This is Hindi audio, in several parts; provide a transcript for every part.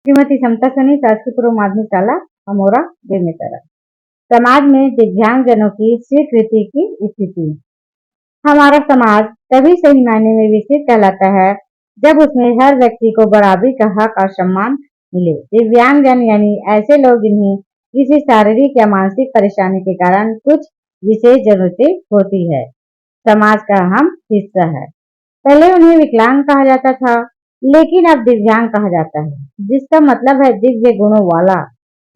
श्रीमती समता सनी, शासकीय पूर्व माध्यमिक शाला अमोरा, बेमेतरा। समाज में दिव्यांगजनों की स्वीकृति की स्थिति। हमारा समाज तभी सही मायने में विकसित कहलाता है जब उसमें हर व्यक्ति को बराबरी का हक और सम्मान मिले। दिव्यांगजन यानी ऐसे लोग जिन्हें किसी शारीरिक या मानसिक परेशानी के कारण कुछ विशेष जरूरतें होती है, समाज का अहम हिस्सा है। पहले उन्हें विकलांग कहा जाता था, लेकिन अब दिव्यांग कहा जाता है, जिसका मतलब है दिव्य गुणों वाला।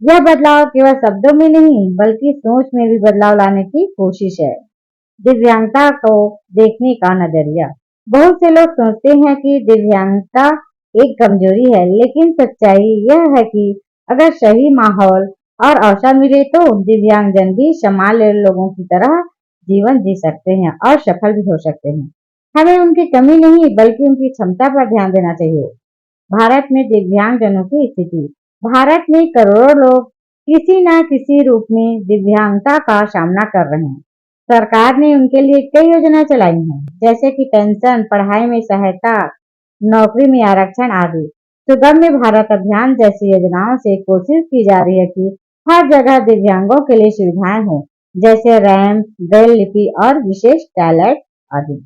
यह बदलाव केवल शब्दों में नहीं बल्कि सोच में भी बदलाव लाने की कोशिश है। दिव्यांगता को देखने का नजरिया। बहुत से लोग सोचते हैं कि दिव्यांगता एक कमजोरी है, लेकिन सच्चाई यह है कि अगर सही माहौल और अवसर मिले तो दिव्यांगजन भी सामान्य लोगों की तरह जीवन जी सकते हैं और सफल भी हो सकते हैं। हमें उनकी कमी नहीं बल्कि उनकी क्षमता पर ध्यान देना चाहिए। भारत में दिव्यांगजनों की स्थिति। भारत में करोड़ों लोग किसी न किसी रूप में दिव्यांगता का सामना कर रहे हैं। सरकार ने उनके लिए कई योजनाएं चलाई हैं, जैसे कि पेंशन, पढ़ाई में सहायता, नौकरी में आरक्षण आदि। सुगम्य भारत अभियान जैसी योजनाओं से कोशिश की जा रही है कि हर जगह दिव्यांगों के लिए सुविधाएं हों, जैसे रैंप, ब्रेल लिपि और विशेष टॉयलेट आदि।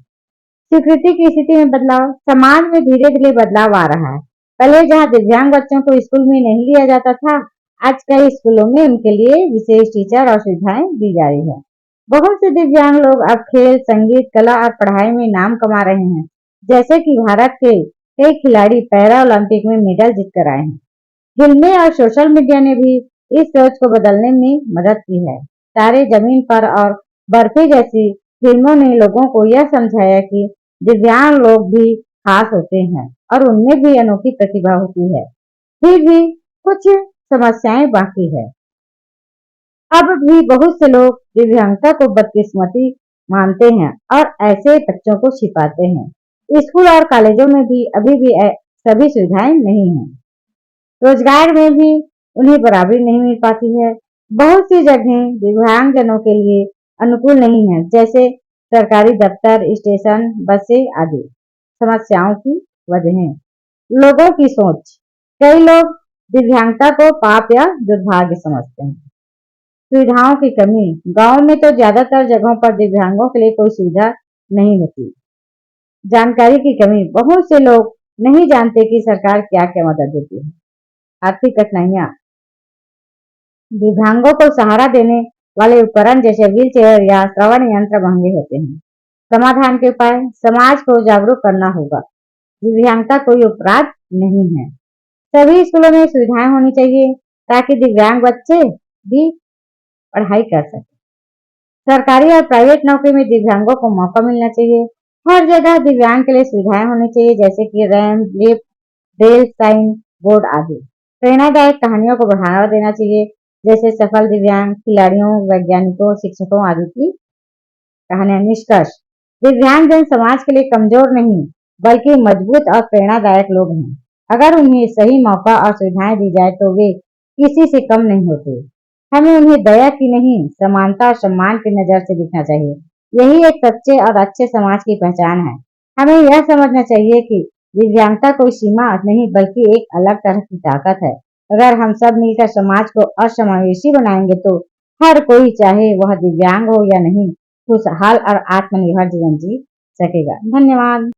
स्वीकृति की स्थिति में बदलाव। समाज में धीरे धीरे बदलाव आ रहा है। पहले जहां दिव्यांग बच्चों को स्कूल में नहीं लिया जाता था, आज कई स्कूलों में उनके लिए विशेष टीचर और सुविधाएं दी जा रही है। बहुत से दिव्यांग लोग अब खेल, संगीत, कला और पढ़ाई में नाम कमा रहे हैं, जैसे कि भारत के कई खिलाड़ी पैरा ओलंपिक में मेडल जीत कर आए हैं। फिल्में और सोशल मीडिया ने भी इस सोच को बदलने में मदद की है। तारे जमीन पर और बर्फी जैसी फिल्मों ने लोगों को यह समझाया कि दिव्यांग लोग भी खास होते हैं और उनमें भी अनोखी प्रतिभा होती है। फिर भी कुछ समस्याएं बाकी है। अब भी बहुत से लोग दिव्यांगता को बदकिस्मती मानते हैं और ऐसे बच्चों को छिपाते हैं। स्कूल और कॉलेजों में भी अभी भी सभी सुविधाएं नहीं हैं। रोजगार में भी उन्हें बराबरी नहीं मिल पाती है। बहुत सी जगहें दिव्यांगजनों के लिए अनुकूल नहीं है, जैसे सरकारी दफ्तर, स्टेशन, बसें आदि। समस्याओं की वजहें। लोगों की सोच। कई लोग दिव्यांगता को पाप या दुर्भाग्य समझते हैं। सुविधाओं की कमी। गांव में तो ज्यादातर जगहों पर दिव्यांगों के लिए कोई सुविधा नहीं होती। जानकारी की कमी। बहुत से लोग नहीं जानते कि सरकार क्या क्या मदद देती है। आर्थिक कठिनाइयां। दिव्यांगों को सहारा देने वाले उपकरण जैसे व्हील चेयर या श्रवण यंत्र महंगे होते हैं। समाधान के उपाय। समाज को जागरूक करना होगा। दिव्यांगता कोई अपराध नहीं है। सभी स्कूलों में सुविधाएं होनी चाहिए ताकि दिव्यांग बच्चे भी पढ़ाई कर सकें। सरकारी और प्राइवेट नौकरी में दिव्यांगों को मौका मिलना चाहिए। हर जगह दिव्यांग के लिए सुविधाएं होनी चाहिए, जैसे कि ramp, lift, braille, sign board आदि। प्रेरणादायक कहानियों को बढ़ावा देना चाहिए, जैसे सफल दिव्यांग खिलाड़ियों, वैज्ञानिकों, शिक्षकों आदि की कहानियां। निष्कर्ष। दिव्यांगजन समाज के लिए कमजोर नहीं बल्कि मजबूत और प्रेरणादायक लोग हैं। अगर उन्हें सही मौका और सुविधाएं दी जाए तो वे किसी से कम नहीं होते। हमें उन्हें दया की नहीं, समानता और सम्मान की नजर से देखना चाहिए। यही एक सच्चे और अच्छे समाज की पहचान है। हमें यह समझना चाहिए कि दिव्यांगता कोई सीमा नहीं बल्कि एक अलग तरह की ताकत है। अगर हम सब मिलकर समाज को असमावेशी बनाएंगे तो हर कोई, चाहे वह दिव्यांग हो या नहीं, खुशहाल और आत्मनिर्भर जीवन जी सकेगा। धन्यवाद।